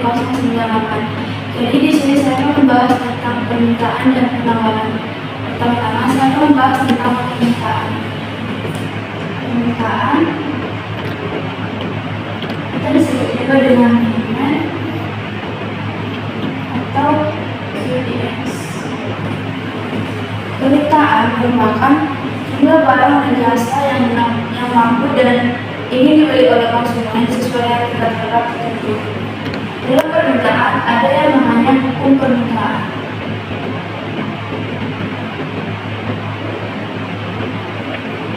0,98. Jadi di sini saya membahas tentang permintaan dan penawaran. Pertama, saya membahas tentang permintaan. Permintaan kita disebut juga dengan demand atau QDX. Permintaan merupakan jumlah barang dan jasa yang mampu dan ingin dibeli oleh konsumen sesuai yang tertera tertentu. Dalam permintaan ada yang namanya hukum permintaan.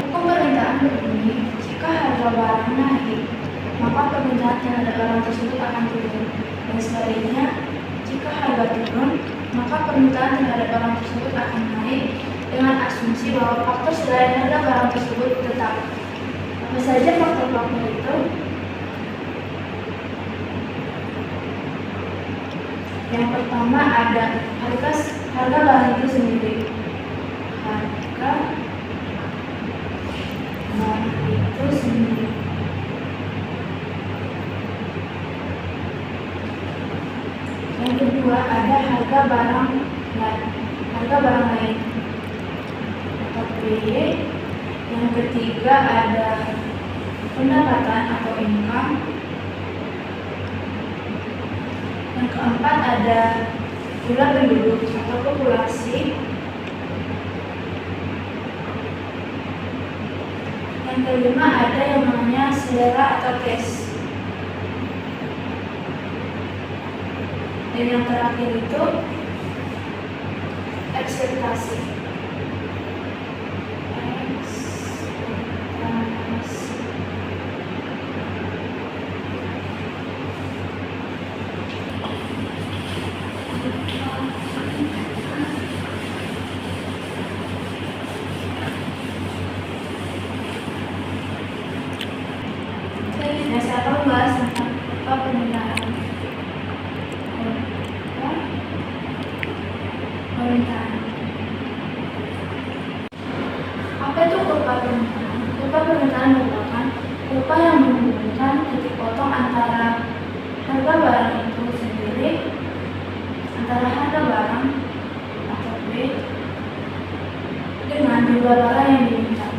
Hukum permintaan berbunyi, jika harga barang naik, maka permintaan terhadap barang tersebut akan turun. Dan sebaliknya, jika harga turun, maka permintaan terhadap barang tersebut akan naik dengan asumsi bahwa faktor selain harga barang tersebut tetap. Apa saja faktor-faktor itu? Yang pertama ada harga barang itu sendiri. Harga barang itu sendiri. Yang kedua ada harga barang lain atau PY. Yang ketiga ada pendapatan atau income. Yang keempat ada jumlah penduduk atau populasi. Yang kelima ada yang namanya selera atau taste. Dan yang terakhir itu ekspektasi. Saya membahas tentang permintaan. Apa itu upah permintaan? Upah permintaan merupakan upah yang menghubungkan titik potong antara harga barang itu sendiri, antara harga barang atau B dengan jumlah barang yang diminta.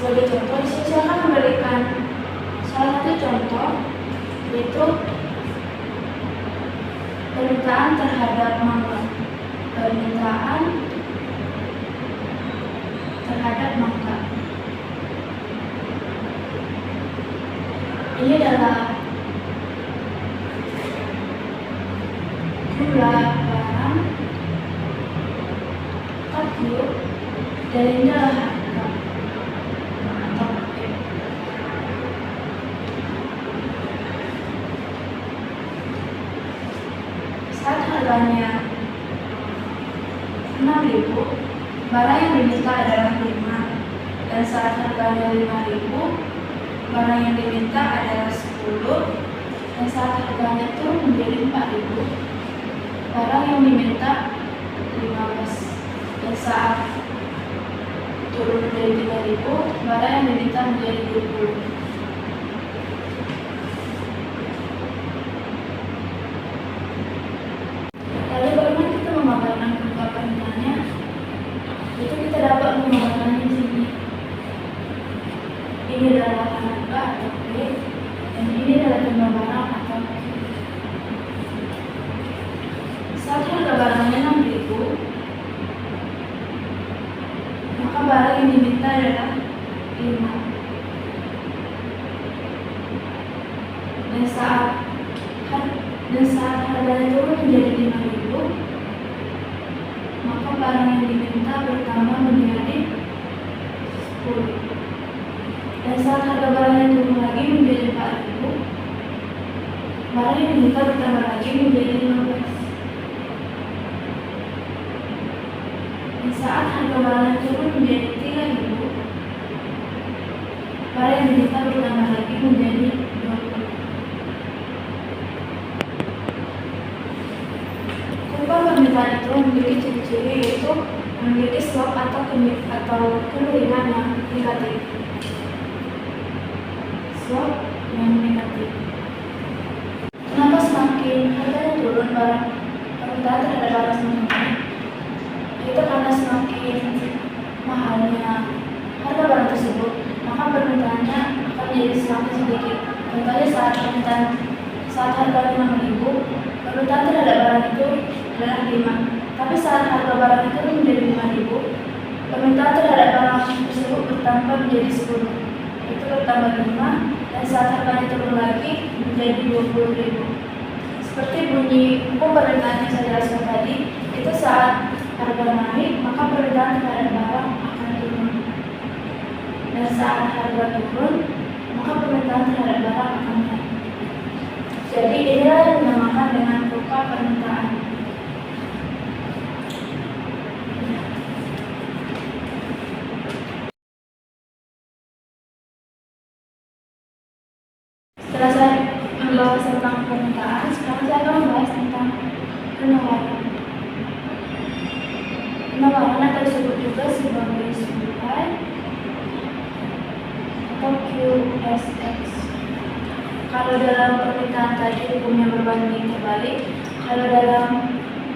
Sebagai contoh, di sini saya akan memberikan salah satu contoh, yaitu permintaan terhadap mangga. Permintaan terhadap mangga. Ini adalah jumlah barang Q dan ini adalah harga atau P. Saat harganya 6.000, barang yang diminta adalah 5, dan saat harganya 5.000, barang yang diminta adalah 10, dan saat harganya turun menjadi 4.000, barang yang diminta 15, dan saat turun menjadi 3.000, barang yang diminta menjadi 20. Lalu bagaimana kita menggambarkan upah permintaannya? Itu kita dapat menggambarkannya di sini. Ini adalah harga atau P, dan ini adalah jumlah barang atau Q. Saat harga barangnya 6.000, maka barang yang diminta adalah 5. Dan saat harganya turun menjadi 5.000, maka barang yang diminta bertambah menjadi 10. Dan saat harga barangnya turun lagi menjadi 4.000, barang yang diminta bertambah lagi menjadi 15. Dan saat harga barangnya turun menjadi 3.000, barang yang diminta bertambah lagi menjadi 20. Upah permintaan itu memiliki ciri-ciri, yaitu memiliki slop atau kemiringan negatif. Swap yang negatif. Kenapa semakin harganya turun permintaan terhadap barang semakin naik? Itu karena semakin mahalnya harga barang tersebut, maka permintaannya akan menjadi semakin sedikit. Contohnya saat harga 5.000, permintaan terhadap barang itu adalah 5. Tapi saat harga barang itu menjadi 5.000, permintaan terhadap barang tersebut bertambah menjadi 10. Itu bertambah 5, dan saat harganya turun lagi menjadi 20.000. Seperti bunyi hukum permintaan yang saya jelaskan tadi, itu saat harga naik, maka permintaan terhadap barang akan turun. Dan saat harga turun, maka permintaan terhadap barang akan naik. Jadi inilah yang dinamakan dengan kurva permintaan. Setelah saya membahas tentang permintaan, sekarang saya akan membahas tentang penawaran. Penawaran atau disebut juga sebagai supply atau QSX. Kalau dalam permintaan tadi hukumnya berbanding terbalik, kalau dalam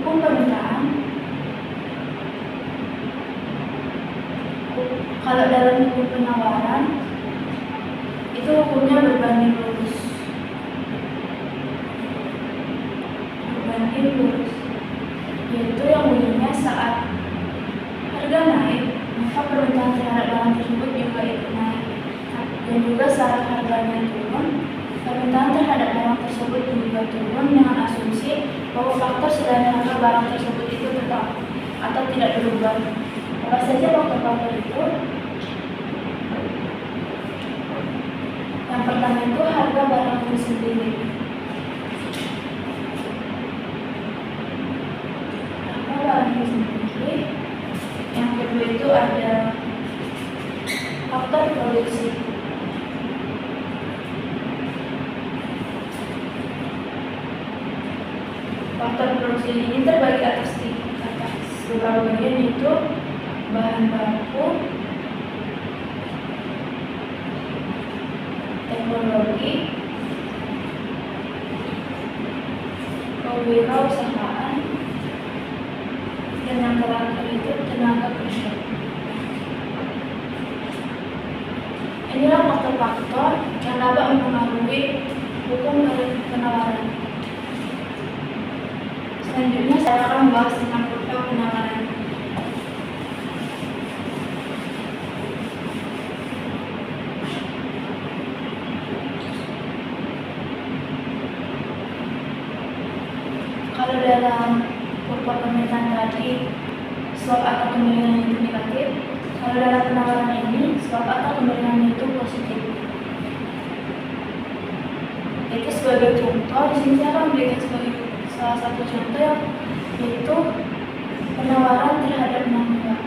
hukum permintaan, kalau dalam hukum penawaran itu hukumnya berbanding lurus. Berbanding lurus, yaitu yang bunyinya saat harga naik, maka permintaan terhadap barang tersebut juga ikut naik. Dan juga saat harganya turun, permintaan terhadap barang tersebut juga turun dengan asumsi bahwa faktor selain harga barang tersebut itu tetap atau tidak berubah. Apa saja faktor-faktor itu? Yang pertama itu harga barang itu sendiri. Harga barang itu sendiri. Yang kedua itu ada faktor produksi. Faktor produksi ini terbagi atas beberapa bagian, yaitu bahan baku, teknologi, kewirausahaan, dan yang terakhir itu tenaga kerja. Inilah faktor-faktor yang dapat mempengaruhi hukum penawaran. Selanjutnya saya akan membahas tentang kurva penawaran. Kalau dalam kurva permintaan tadi swap atau kemiringan itu negatif, kalau dalam penawaran ini swap atau kemiringan itu positif. Itu sebagai contoh, di sini saya akan memberikan sebagai salah satu contoh, yaitu penawaran terhadap mangga.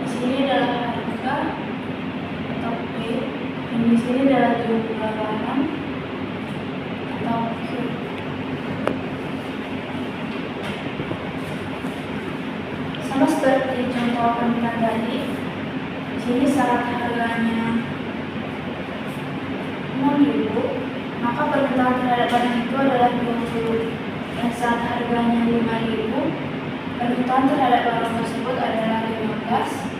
Di sini adalah harga atau P, dan di sini adalah jumlah barang atau Q. Sama seperti contoh permintaan tadi, di sini saat harganya 6.000, maka permintaan terhadap barang itu adalah 20. Dan saat harganya 5.000, permintaan terhadap barang tersebut adalah 15.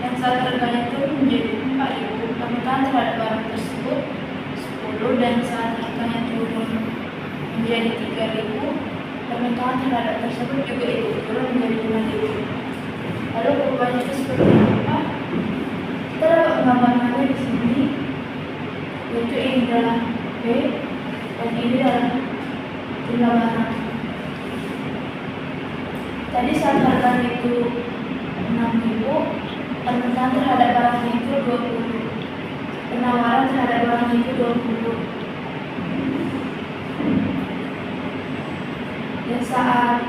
Dan saat harganya turun menjadi 4.000, permintaan terhadap barang tersebut 10. Dan saat harganya turun menjadi 3.000, permintaan terhadap tersebut juga ikut turun menjadi 5.000. Lalu kurvanya itu seperti apa? Kita dapat menggambarkannya di sini, yaitu ini adalah P dan ini adalah jumlah barang. Tadi saat harganya itu 6.000, permintaan terhadap barangnya itu 20. Penawaran terhadap barangnya itu 20. Dan saat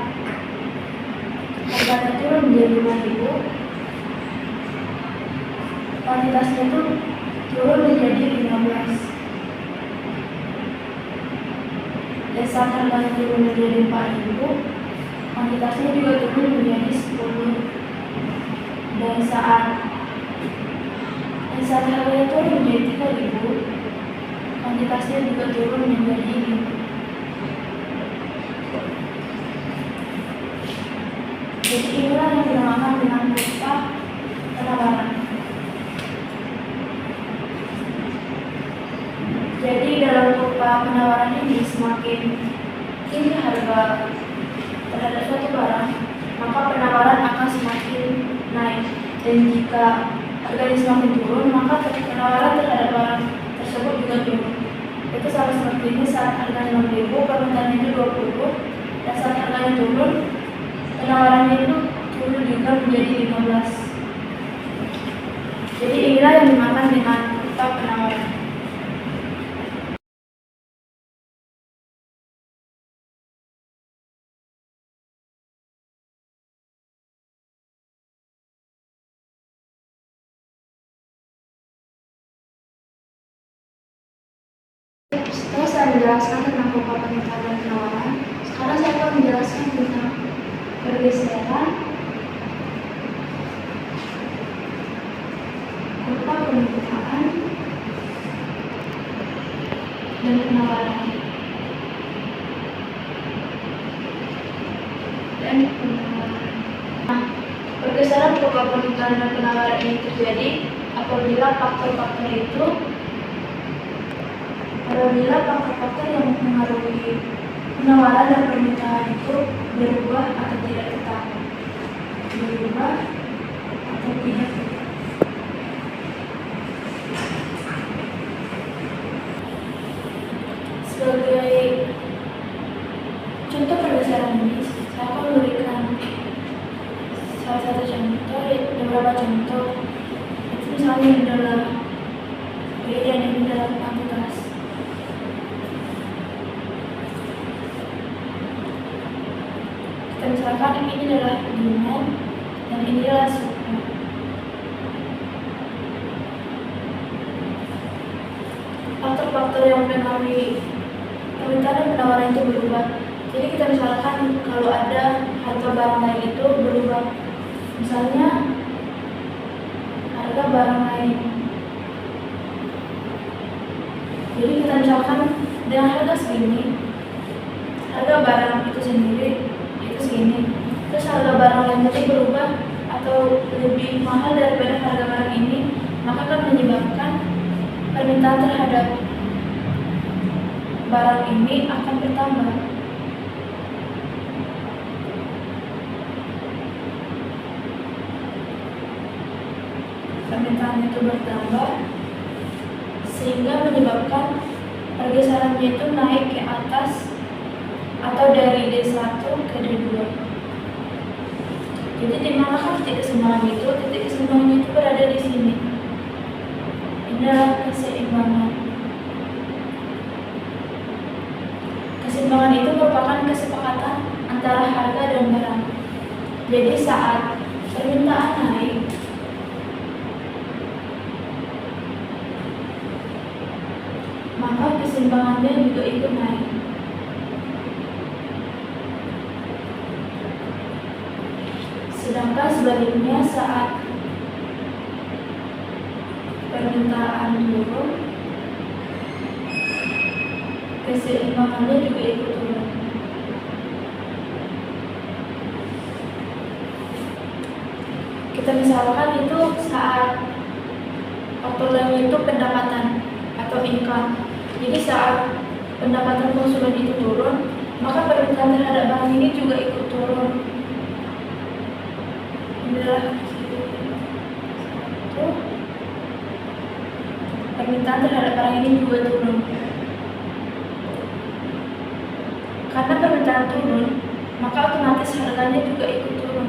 harganya turun menjadi 5.000, kuantitasnya itu turun menjadi 15. Dan saat harganya turun menjadi 4.000, kuantitasnya juga turun menjadi 10. Dan saat harganya turun menjadi 3.000, kuantitasnya juga turun menjadi 5. Jadi inilah yang dinamakan dengan kurva penawaran. Jadi dalam kurva penawaran ini, semakin tinggi harga terhadap suatu barang, maka penawaran akan semakin naik. Dan jika harganya semakin turun, maka penawaran terhadap barang tersebut juga turun. Itu sama seperti ini, saat harganya 6.000, permintaannya itu 20, dan saat harganya turun, penawarannya itu turun juga menjadi 15. Jadi inilah yang dimakan dengan kurva penawaran. Setelah saya menjelaskan tentang kurva permintaan dan penawaran, sekarang saya akan menjelaskan tentang pergeseran kurva permintaan dan penawaran. Nah, pergeseran kurva permintaan dan penawaran ini terjadi apabila faktor-faktor yang mempengaruhi penawaran dan permintaan itu berubah atau tidak tetap. Sebagai contoh pergeseran ini, saya akan memberikan salah satu contoh, beberapa contoh. Itu misalnya ini adalah B dan ini adalah kuantitas. Kita misalkan ini adalah demand dan ini adalah supply. Faktor-faktor yang mempengaruhi permintaan dan penawaran itu berubah. Jadi kita misalkan kalau ada harga barang lain itu berubah, misalnya harga barang lain. Jadi kita misalkan dengan harga segini, harga barang itu sendiri itu segini. Terus harga barang lain tadi berubah atau lebih mahal daripada harga barang ini, maka akan menyebabkan permintaan terhadap barang ini akan bertambah. Permintaan itu bertambah sehingga menyebabkan pergeserannya itu naik ke atas atau dari D1 ke D2. Jadi di manakah titik keseimbangan itu? Titik keseimbangan itu berada di sini. Ini adalah keseimbangan. Keseimbangan itu merupakan kesepakatan antara harga dan barang. Jadi saat permintaan naik, maka keseimbangannya juga ikut naik. Sedangkan sebaliknya, saat permintaan turun, keseimbangannya juga ikut turun. Kita misalkan itu saat faktornya itu pendapatan atau income. Jadi saat pendapatan konsumen itu turun, maka permintaan terhadap barang ini juga ikut turun. Inilah permintaan terhadap barang ini juga turun. Karena permintaan turun, maka otomatis harganya juga ikut turun.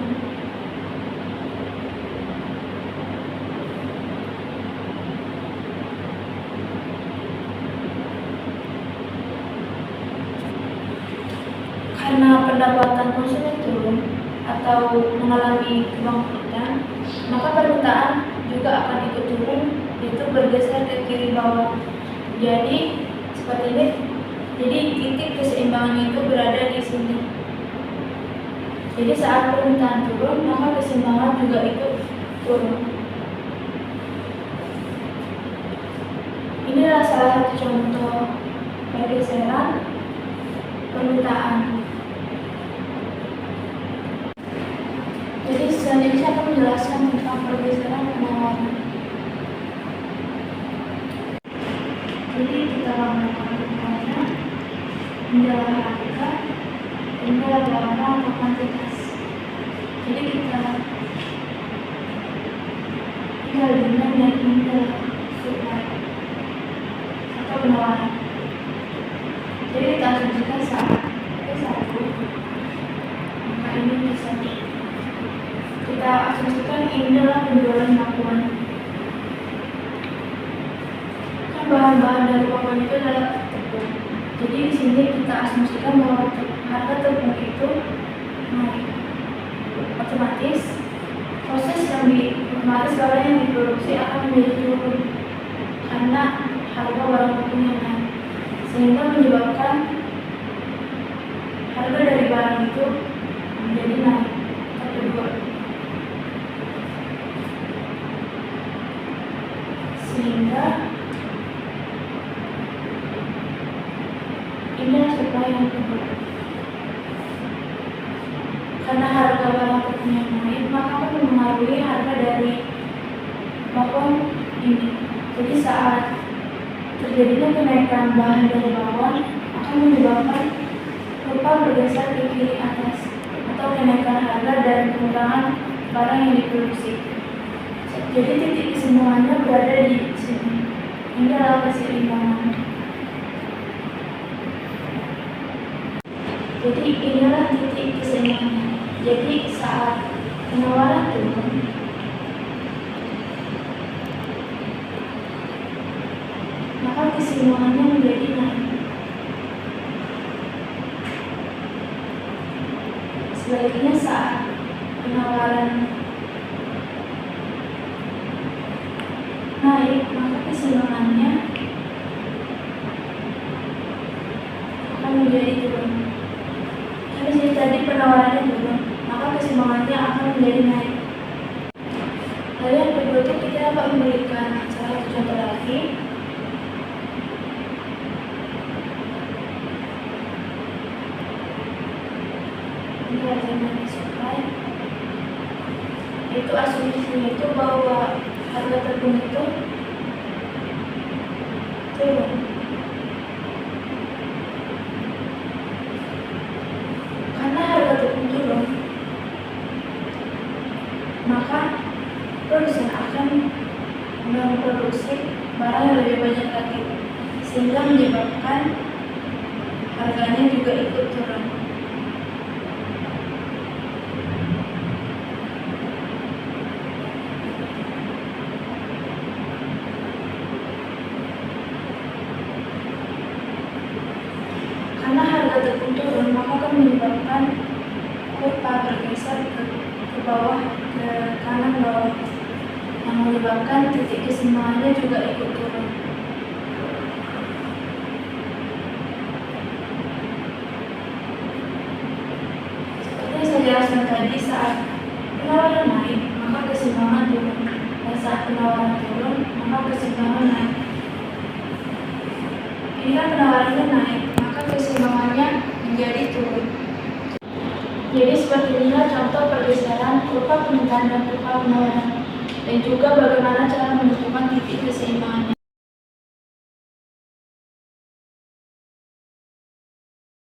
Karena pendapatan konsumen turun atau mengalami kebangkrutan, maka permintaan juga akan ikut turun yaitu bergeser ke kiri bawah. Jadi seperti ini. Jadi titik keseimbangan itu berada di sini. Jadi saat permintaan turun, maka keseimbangan juga ikut turun. Inilah salah satu contoh pergeseran permintaan. Jadi selanjutnya saya akan menjelaskan tentang pergeseran penawaran. Jadi kita menggunakan pertanyaan, inilah harga, inilah barang atau kuantitas. Jadi kita tinggal dengan dan tinggal supply atau penawaran. Jadi kita asumsikan saat P1, maka ini P1. Kita asumsikan ini adalah penjualan pakuan. Kan bahan-bahan dari pakuan itu adalah tepung. Jadi di sini kita asumsikan bahwa harga tepung itu naik. Otomatis barang yang diproduksi akan menjadi turun karena harga barang tepungnya naik, sehingga menyebabkan harga dari barang itu menjadi naik. Kedua, sehingga inilah supply yang kedua. Karena harga barang tepungnya naik, maka akan mempengaruhi harga dari bakwan ini. Jadi saat terjadinya kenaikan bahan dari bakwan akan menyebabkan kurva bergeser ke kiri atas atau kenaikan harga dan pengurangan barang yang diproduksi. Jadi titik keseimbangannya berada di sini. Ini adalah keseimbangan. Jadi inilah titik keseimbangannya. Jadi saat penawaran turun, maka keseimbangannya menjadi naik. Sebaliknya saat penawaran naik, maka keseimbangannya akan menjadi turun. Karena jadi tadi penawarannya turun, maka keseimbangannya akan menjadi naik. Lalu yang kedua itu kita dapat memberikan salah satu contoh lagi. Ini adalah supply. Itu asumsinya itu bahwa harga tepung itu turun. Karena harga tepung turun, maka produsen akan memproduksi barang yang lebih banyak lagi, sehingga menyebabkan harganya juga ikut turun. Karena harga tepung turun, maka akan menyebabkan kurva bergeser ke bawah, ke kanan bawah, yang menyebabkan titik keseimbangannya juga ikut turun. Seperti yang saya jelaskan tadi, saat penawaran naik, maka keseimbangan turun, dan saat penawaran turun, maka keseimbangan naik. Ini kan penawarannya naik, maka keseimbangannya menjadi turun. Jadi seperti inilah contoh pergeseran kurva permintaan dan kurva penawaran, dan juga bagaimana cara menentukan titik keseimbangannya.